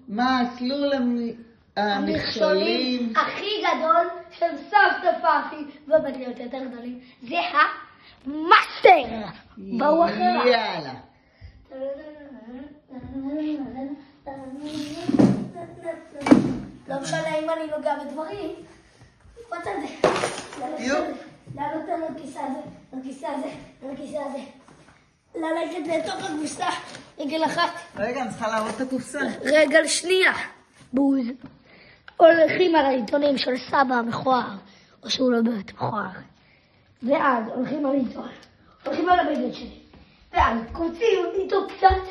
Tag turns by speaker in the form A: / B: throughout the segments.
A: מה הסלול המכשולים
B: הכי גדול של סבתא פאפי, ובדליות יותר גדולים, זה המאסטר. בואו אחריו.
A: יאללה.
B: לא משנה אם אני נוגע בדברים. מה אתה זה? לעלות על הכיסא הזה, לכיסא הזה, לכיסא הזה. ללכת לתוך הקופסה, רגל אחת.
A: רגע, אני צריכה להראות את הקופסה.
B: רגל שנייה. בוז. הולכים על העיתונים של סבא המכוער, או שהוא לא באמת מכוער. ואז הולכים על עיתון, הולכים על הבגד שלי. ואז קוצים איתו קצת,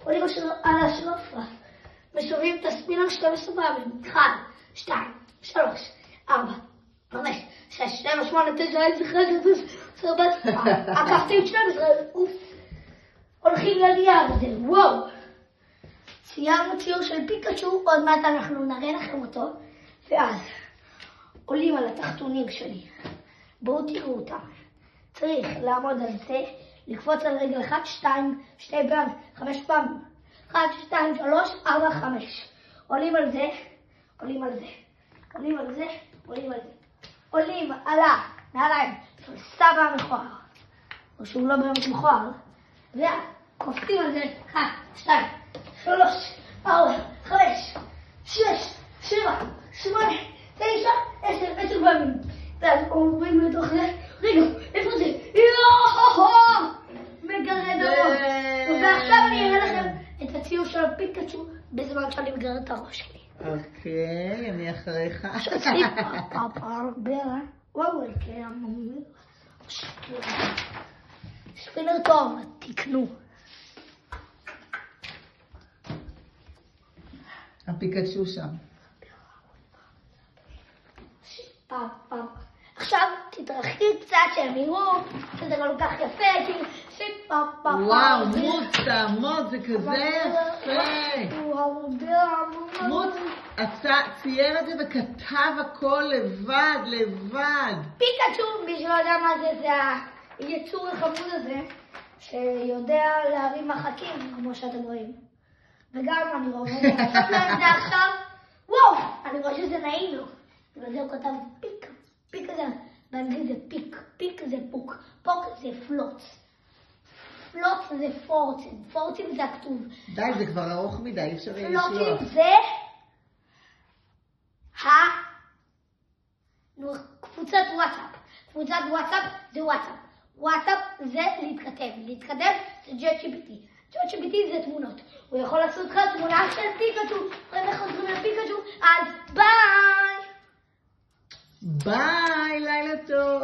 B: עולים על השלופה. משווים את הספינר שלנו סבבים. 1, 2, 3, 4, 5, 6, 7, 8, 9, 10, 11, 12, עקפתי את 12, אוף. הולכים לנייר הזה, וואו. ציירנו ציור של פיקאצ'ו, עוד מעט אנחנו נראה לכם אותו. ואז עולים על התחתונים שלי. בואו תראו אותם. צריך לעמוד על זה, לקפוץ על רגל 1, 2, 2 פעם, 5 פעמים. 1, 2, 3, 4, 5. עולים על זה, עולים על זה, עולים על זה, עולים על זה. עולים על הנעליים של סבא המכוער, או שהוא לא באמת מכוער, ואז קופצים על זה 1, 2, 3, 4, 5, 6, 7, 8, 9, 10 פעמים. ואז עוברים לתוך זה, רגע, איפה זה? יואו! מגרד הראש. ועכשיו אני אראה לכם את הציור של הפיקאצ'ו בזמן שאני מגרד את הראש שלי.
A: אוקיי, אני אחריך.
B: שעשיתי הרבה, וואו, ספינר טוב, תקנו.
A: הפיקאצ'ו שם.
B: עכשיו תתרחקי קצת שהם יראו שזה לא כך יפה,
A: וואו, מוץ, תעמוד, זה כזה יפה. מוץ צייר את זה וכתב הכל לבד.
B: פיקאצ'ו, מי שלא יודע מה זה, זה היצור החמוד הזה, שיודע להרים מחקים, כמו שאתם רואים. וגם אני רואה לעשות להם זה עכשיו, וואו, אני רואה שזה נעים לו. וזה הוא כתב פיק, פיק זה, באנגלית זה פיק, פיק זה פוק, פוק זה פלוט. פלוט זה פורצים, פורצים זה הכתוב.
A: די, זה כבר ארוך מדי, אי אפשר לשלוח.
B: פלוטים זה קבוצת וואטסאפ. קבוצת וואטסאפ זה וואטסאפ. וואטסאפ זה להתכתב. להתכתב זה ChatGPT. ChatGPT זה תמונות. הוא יכול לעשות לך תמונה של פיקאצ'ו. ואנחנו חוזרים לפיקאצ'ו, אז ביי!
A: ביי, לילה טוב.